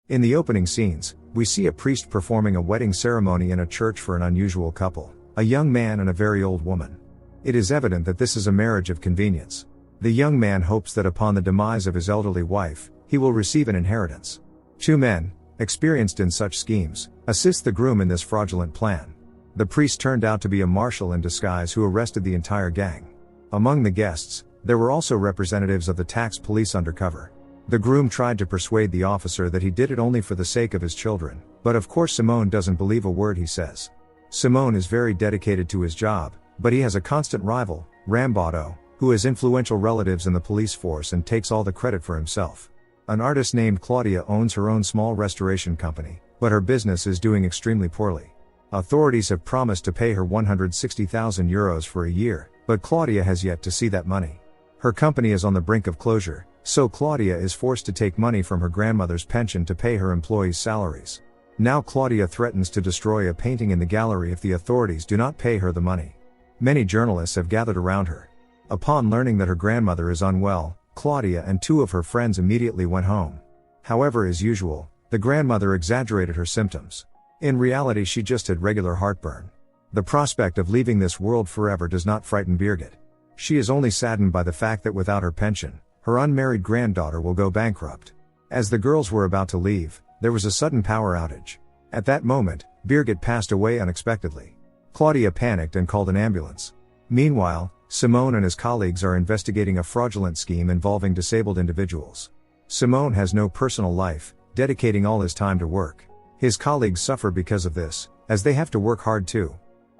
In the opening scenes, we see a priest performing a wedding ceremony in a church for an unusual couple, a young man and a very old woman. It is evident that this is a marriage of convenience. The young man hopes that upon the demise of his elderly wife, he will receive an inheritance. Two men, experienced in such schemes, assist the groom in this fraudulent plan. The priest turned out to be a marshal in disguise who arrested the entire gang. Among the guests, there were also representatives of the tax police undercover. The groom tried to persuade the officer that he did it only for the sake of his children, but of course Simone doesn't believe a word he says. Simone is very dedicated to his job, but he has a constant rival, Rambato, who has influential relatives in the police force and takes all the credit for himself. An artist named Claudia owns her own small restoration company, but her business is doing extremely poorly. Authorities have promised to pay her 160,000 euros for a year, but Claudia has yet to see that money. Her company is on the brink of closure, so Claudia is forced to take money from her grandmother's pension to pay her employees' salaries. Now Claudia threatens to destroy a painting in the gallery if the authorities do not pay her the money. Many journalists have gathered around her. Upon learning that her grandmother is unwell, Claudia and two of her friends immediately went home. However, as usual, the grandmother exaggerated her symptoms. In reality, she just had regular heartburn. The prospect of leaving this world forever does not frighten Birgit. She is only saddened by the fact that without her pension, her unmarried granddaughter will go bankrupt. As the girls were about to leave, there was a sudden power outage. At that moment, Birgit passed away unexpectedly. Claudia panicked and called an ambulance. Meanwhile, Simone and his colleagues are investigating a fraudulent scheme involving disabled individuals. Simone has no personal life, dedicating all his time to work. His colleagues suffer because of this, as they have to work hard too.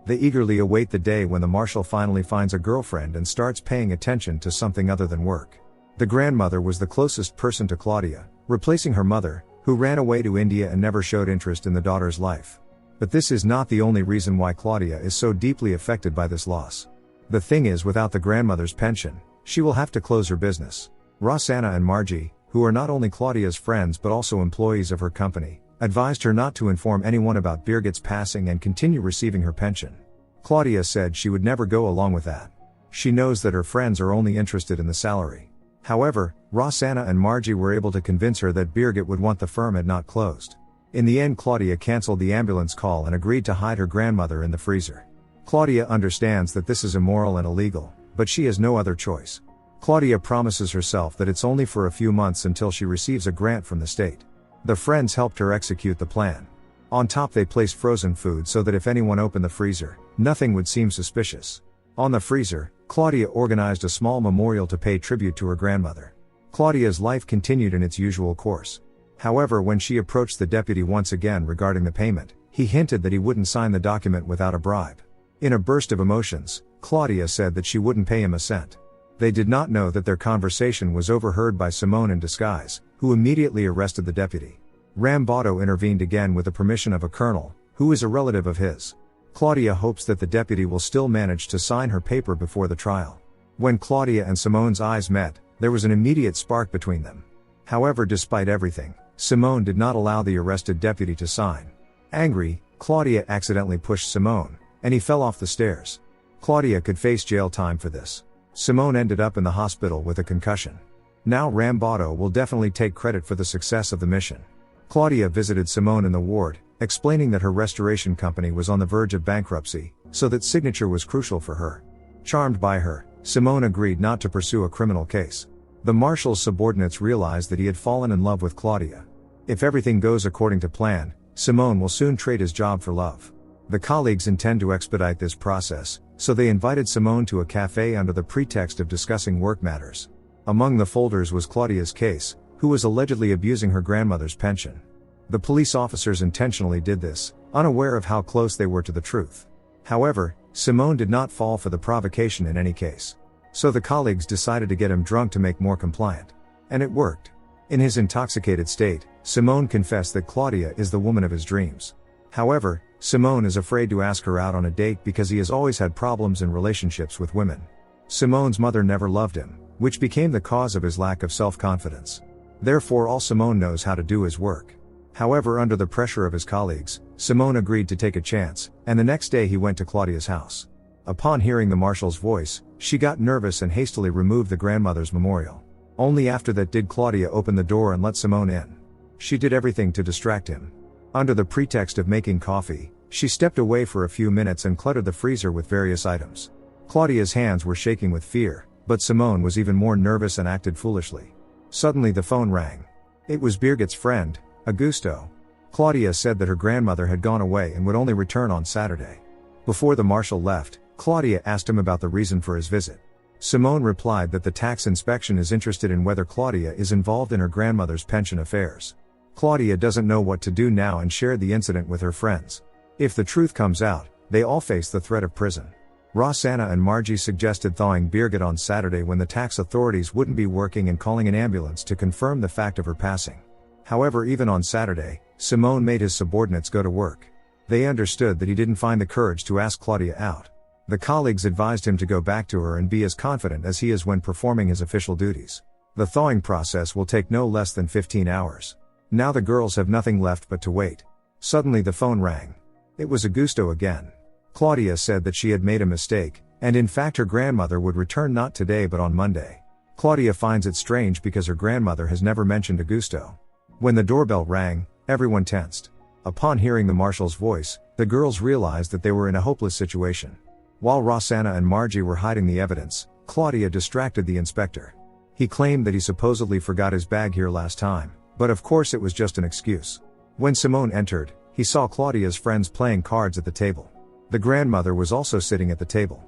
They eagerly await the day when the marshal finally finds a girlfriend and starts paying attention to something other than work. The grandmother was the closest person to Claudia, replacing her mother, who ran away to India and never showed interest in the daughter's life. But this is not the only reason why Claudia is so deeply affected by this loss. The thing is, without the grandmother's pension, she will have to close her business. Rosanna and Margie, who are not only Claudia's friends but also employees of her company, advised her not to inform anyone about Birgit's passing and continue receiving her pension. Claudia said she would never go along with that. She knows that her friends are only interested in the salary. However, Rosanna and Margie were able to convince her that Birgit would want the firm had not closed. In the end, Claudia cancelled the ambulance call and agreed to hide her grandmother in the freezer. Claudia understands that this is immoral and illegal, but she has no other choice. Claudia promises herself that it's only for a few months until she receives a grant from the state. The friends helped her execute the plan. On top they placed frozen food so that if anyone opened the freezer, nothing would seem suspicious. On the freezer, Claudia organized a small memorial to pay tribute to her grandmother. Claudia's life continued in its usual course. However, when she approached the deputy once again regarding the payment, he hinted that he wouldn't sign the document without a bribe. In a burst of emotions, Claudia said that she wouldn't pay him a cent. They did not know that their conversation was overheard by Simone in disguise, who immediately arrested the deputy. Rambato intervened again with the permission of a colonel, who is a relative of his. Claudia hopes that the deputy will still manage to sign her paper before the trial. When Claudia and Simone's eyes met, there was an immediate spark between them. However, despite everything, Simone did not allow the arrested deputy to sign. Angry, Claudia accidentally pushed Simone, and he fell off the stairs. Claudia could face jail time for this. Simone ended up in the hospital with a concussion. Now Rambato will definitely take credit for the success of the mission. Claudia visited Simone in the ward, explaining that her restoration company was on the verge of bankruptcy, so that signature was crucial for her. Charmed by her, Simone agreed not to pursue a criminal case. The marshal's subordinates realized that he had fallen in love with Claudia. If everything goes according to plan, Simone will soon trade his job for love. The colleagues intend to expedite this process, so they invited Simone to a cafe under the pretext of discussing work matters. Among the folders was Claudia's case, who was allegedly abusing her grandmother's pension. The police officers intentionally did this, unaware of how close they were to the truth. However, Simone did not fall for the provocation in any case. So the colleagues decided to get him drunk to make more compliant. And it worked. In his intoxicated state, Simone confessed that Claudia is the woman of his dreams. However, Simone is afraid to ask her out on a date because he has always had problems in relationships with women. Simone's mother never loved him, which became the cause of his lack of self-confidence. Therefore, all Simone knows how to do is work. However, under the pressure of his colleagues, Simone agreed to take a chance, and the next day he went to Claudia's house. Upon hearing the marshal's voice, she got nervous and hastily removed the grandmother's memorial. Only after that did Claudia open the door and let Simone in. She did everything to distract him. Under the pretext of making coffee, she stepped away for a few minutes and cluttered the freezer with various items. Claudia's hands were shaking with fear, but Simone was even more nervous and acted foolishly. Suddenly the phone rang. It was Birgit's friend, Augusto. Claudia said that her grandmother had gone away and would only return on Saturday. Before the marshal left, Claudia asked him about the reason for his visit. Simone replied that the tax inspection is interested in whether Claudia is involved in her grandmother's pension affairs. Claudia doesn't know what to do now and shared the incident with her friends. If the truth comes out, they all face the threat of prison. Rosanna and Margie suggested thawing Birgit on Saturday when the tax authorities wouldn't be working and calling an ambulance to confirm the fact of her passing. However, even on Saturday, Simone made his subordinates go to work. They understood that he didn't find the courage to ask Claudia out. The colleagues advised him to go back to her and be as confident as he is when performing his official duties. The thawing process will take no less than 15 hours. Now the girls have nothing left but to wait. Suddenly the phone rang. It was Augusto again. Claudia said that she had made a mistake, and in fact her grandmother would return not today but on Monday. Claudia finds it strange because her grandmother has never mentioned Augusto. When the doorbell rang, everyone tensed. Upon hearing the marshal's voice, the girls realized that they were in a hopeless situation. While Rosanna and Margie were hiding the evidence, Claudia distracted the inspector. He claimed that he supposedly forgot his bag here last time, but of course it was just an excuse. When Simone entered, he saw Claudia's friends playing cards at the table. The grandmother was also sitting at the table.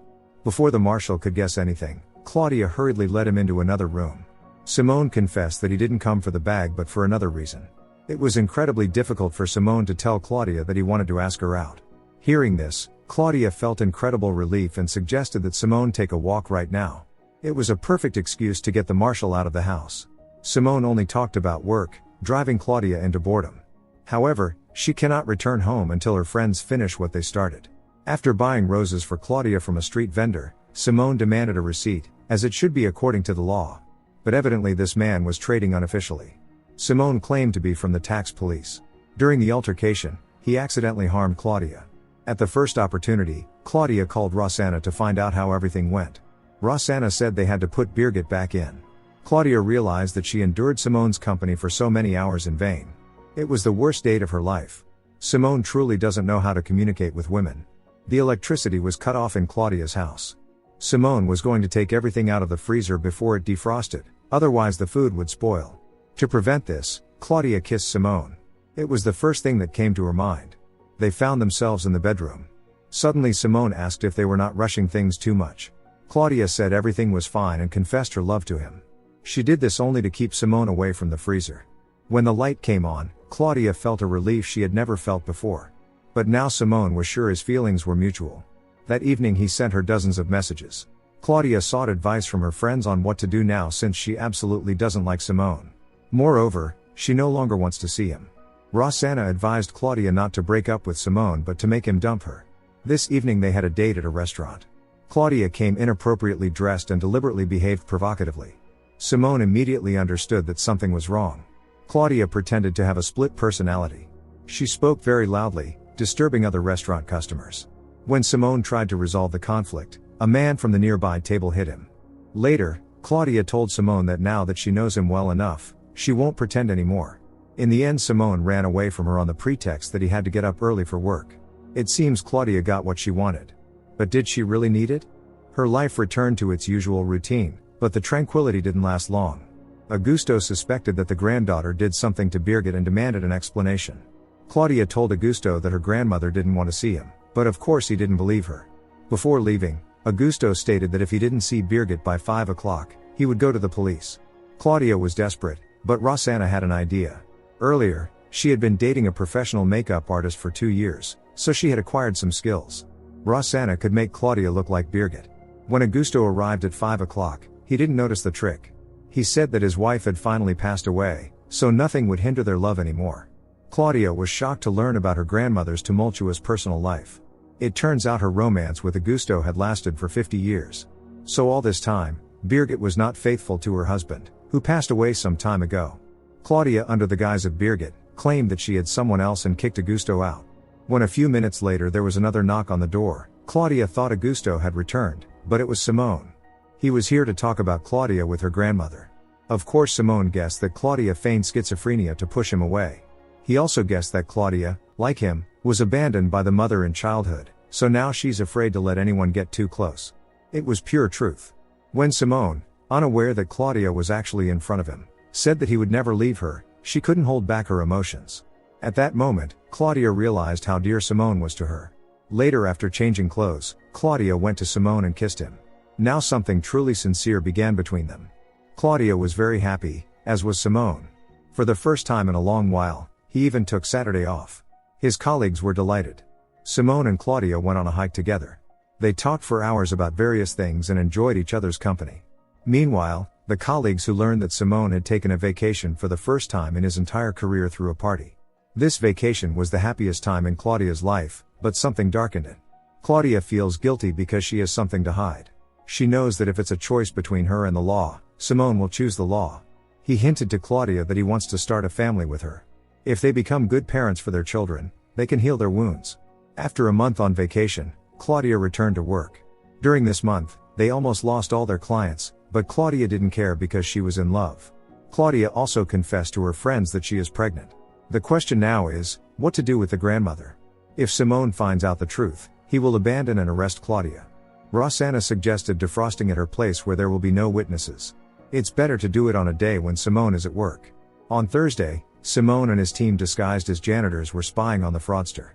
Before the marshal could guess anything, Claudia hurriedly led him into another room. Simone confessed that he didn't come for the bag but for another reason. It was incredibly difficult for Simone to tell Claudia that he wanted to ask her out. Hearing this, Claudia felt incredible relief and suggested that Simone take a walk right now. It was a perfect excuse to get the marshal out of the house. Simone only talked about work, driving Claudia into boredom. However, she cannot return home until her friends finish what they started. After buying roses for Claudia from a street vendor, Simone demanded a receipt, as it should be according to the law. But evidently this man was trading unofficially. Simone claimed to be from the tax police. During the altercation, he accidentally harmed Claudia. At the first opportunity, Claudia called Rosanna to find out how everything went. Rosanna said they had to put Birgit back in. Claudia realized that she endured Simone's company for so many hours in vain. It was the worst date of her life. Simone truly doesn't know how to communicate with women. The electricity was cut off in Claudia's house. Simone was going to take everything out of the freezer before it defrosted, otherwise the food would spoil. To prevent this, Claudia kissed Simone. It was the first thing that came to her mind. They found themselves in the bedroom. Suddenly Simone asked if they were not rushing things too much. Claudia said everything was fine and confessed her love to him. She did this only to keep Simone away from the freezer. When the light came on, Claudia felt a relief she had never felt before. But now Simone was sure his feelings were mutual. That evening he sent her dozens of messages. Claudia sought advice from her friends on what to do now since she absolutely doesn't like Simone. Moreover, she no longer wants to see him. Rosanna advised Claudia not to break up with Simone but to make him dump her. This evening they had a date at a restaurant. Claudia came inappropriately dressed and deliberately behaved provocatively. Simone immediately understood that something was wrong. Claudia pretended to have a split personality. She spoke very loudly, disturbing other restaurant customers. When Simone tried to resolve the conflict, a man from the nearby table hit him. Later, Claudia told Simone that now that she knows him well enough, she won't pretend anymore. In the end Simone ran away from her on the pretext that he had to get up early for work. It seems Claudia got what she wanted. But did she really need it? Her life returned to its usual routine, but the tranquility didn't last long. Augusto suspected that the granddaughter did something to Birgit and demanded an explanation. Claudia told Augusto that her grandmother didn't want to see him, but of course he didn't believe her. Before leaving, Augusto stated that if he didn't see Birgit by 5 o'clock, he would go to the police. Claudia was desperate, but Rosanna had an idea. Earlier, she had been dating a professional makeup artist for 2 years, so she had acquired some skills. Rosanna could make Claudia look like Birgit. When Augusto arrived at 5 o'clock, he didn't notice the trick. He said that his wife had finally passed away, so nothing would hinder their love anymore. Claudia was shocked to learn about her grandmother's tumultuous personal life. It turns out her romance with Augusto had lasted for 50 years. So all this time, Birgit was not faithful to her husband, who passed away some time ago. Claudia, under the guise of Birgit, claimed that she had someone else and kicked Augusto out. When a few minutes later there was another knock on the door, Claudia thought Augusto had returned, but it was Simone. He was here to talk about Claudia with her grandmother. Of course Simone guessed that Claudia feigned schizophrenia to push him away. He also guessed that Claudia, like him, was abandoned by the mother in childhood, so now she's afraid to let anyone get too close. It was pure truth. When Simone, unaware that Claudia was actually in front of him, said that he would never leave her, she couldn't hold back her emotions. At that moment, Claudia realized how dear Simone was to her. Later, after changing clothes, Claudia went to Simone and kissed him. Now something truly sincere began between them. Claudia was very happy, as was Simone. For the first time in a long while, he even took Saturday off. His colleagues were delighted. Simone and Claudia went on a hike together. They talked for hours about various things and enjoyed each other's company. Meanwhile, the colleagues who learned that Simone had taken a vacation for the first time in his entire career threw a party. This vacation was the happiest time in Claudia's life, but something darkened it. Claudia feels guilty because she has something to hide. She knows that if it's a choice between her and the law, Simone will choose the law. He hinted to Claudia that he wants to start a family with her. If they become good parents for their children, they can heal their wounds. After a month on vacation, Claudia returned to work. During this month, they almost lost all their clients, but Claudia didn't care because she was in love. Claudia also confessed to her friends that she is pregnant. The question now is, what to do with the grandmother? If Simone finds out the truth, he will abandon and arrest Claudia. Rosanna suggested defrosting at her place where there will be no witnesses. It's better to do it on a day when Simone is at work. On Thursday, Simone and his team disguised as janitors were spying on the fraudster.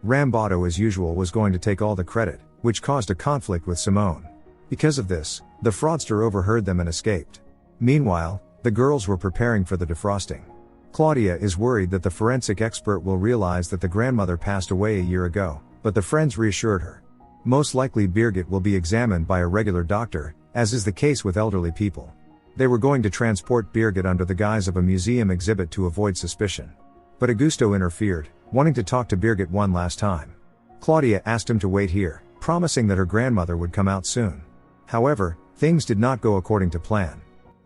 Rambato as usual was going to take all the credit, which caused a conflict with Simone. Because of this, the fraudster overheard them and escaped. Meanwhile, the girls were preparing for the defrosting. Claudia is worried that the forensic expert will realize that the grandmother passed away a year ago, but the friends reassured her. Most likely Birgit will be examined by a regular doctor, as is the case with elderly people. They were going to transport Birgit under the guise of a museum exhibit to avoid suspicion. But Augusto interfered, wanting to talk to Birgit one last time. Claudia asked him to wait here, promising that her grandmother would come out soon. However, things did not go according to plan.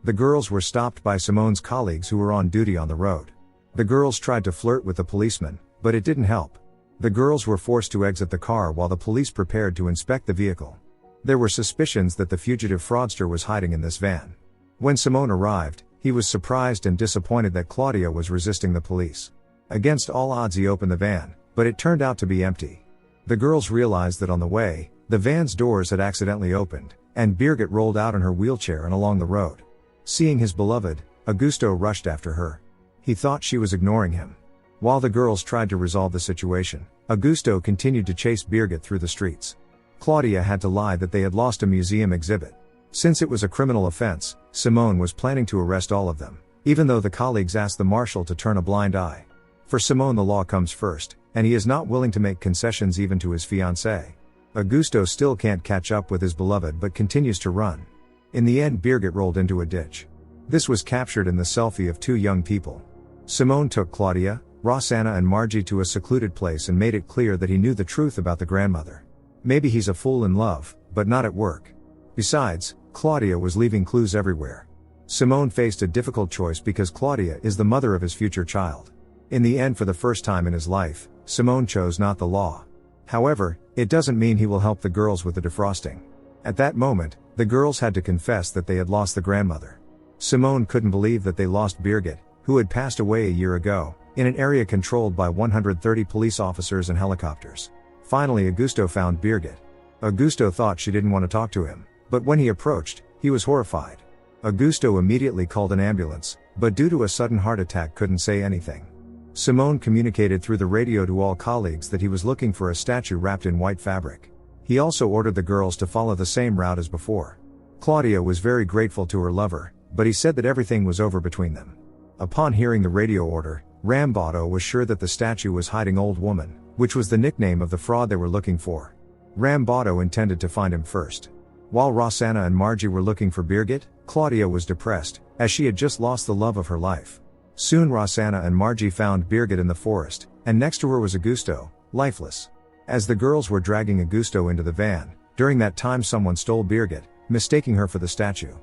The girls were stopped by Simone's colleagues who were on duty on the road. The girls tried to flirt with the policeman, but it didn't help. The girls were forced to exit the car while the police prepared to inspect the vehicle. There were suspicions that the fugitive fraudster was hiding in this van. When Simone arrived, he was surprised and disappointed that Claudia was resisting the police. Against all odds he opened the van, but it turned out to be empty. The girls realized that on the way, the van's doors had accidentally opened, and Birgit rolled out in her wheelchair and along the road. Seeing his beloved, Augusto rushed after her. He thought she was ignoring him. While the girls tried to resolve the situation, Augusto continued to chase Birgit through the streets. Claudia had to lie that they had lost a museum exhibit. Since it was a criminal offense, Simone was planning to arrest all of them, even though the colleagues asked the marshal to turn a blind eye. For Simone the law comes first, and he is not willing to make concessions even to his fiancée. Augusto still can't catch up with his beloved but continues to run. In the end Birgit rolled into a ditch. This was captured in the selfie of two young people. Simone took Claudia, Rosanna and Margie to a secluded place and made it clear that he knew the truth about the grandmother. Maybe he's a fool in love, but not at work. Besides, Claudia was leaving clues everywhere. Simone faced a difficult choice because Claudia is the mother of his future child. In the end, for the first time in his life, Simone chose not the law. However, it doesn't mean he will help the girls with the defrosting. At that moment, the girls had to confess that they had lost the grandmother. Simone couldn't believe that they lost Birgit, who had passed away a year ago, in an area controlled by 130 police officers and helicopters. Finally Augusto found Birgit. Augusto thought she didn't want to talk to him, but when he approached, he was horrified. Augusto immediately called an ambulance, but due to a sudden heart attack couldn't say anything. Simone communicated through the radio to all colleagues that he was looking for a statue wrapped in white fabric. He also ordered the girls to follow the same route as before. Claudia was very grateful to her lover, but he said that everything was over between them. Upon hearing the radio order, Rambato was sure that the statue was hiding Old Woman, which was the nickname of the fraud they were looking for. Rambato intended to find him first. While Rosanna and Margie were looking for Birgit, Claudia was depressed, as she had just lost the love of her life. Soon Rosanna and Margie found Birgit in the forest, and next to her was Augusto, lifeless. As the girls were dragging Augusto into the van, during that time someone stole Birgit, mistaking her for the statue.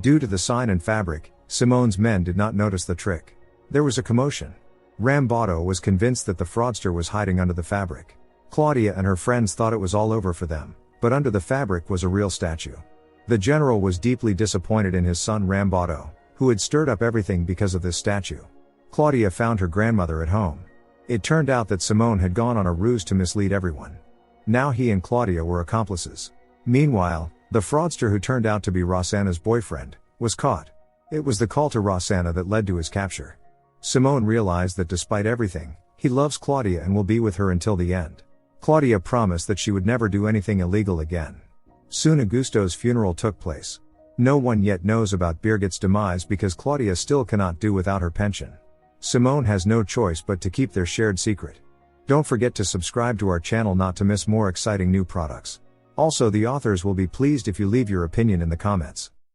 Due to the sign and fabric, Simone's men did not notice the trick. There was a commotion. Rambato was convinced that the fraudster was hiding under the fabric. Claudia and her friends thought it was all over for them, but under the fabric was a real statue. The general was deeply disappointed in his son Rambato, who had stirred up everything because of this statue. Claudia found her grandmother at home. It turned out that Simone had gone on a ruse to mislead everyone. Now he and Claudia were accomplices. Meanwhile, the fraudster who turned out to be Rosanna's boyfriend was caught. It was the call to Rosanna that led to his capture. Simone realized that despite everything, he loves Claudia and will be with her until the end. Claudia promised that she would never do anything illegal again. Soon Augusto's funeral took place. No one yet knows about Birgit's demise because Claudia still cannot do without her pension. Simone has no choice but to keep their shared secret. Don't forget to subscribe to our channel not to miss more exciting new products. Also, the authors will be pleased if you leave your opinion in the comments.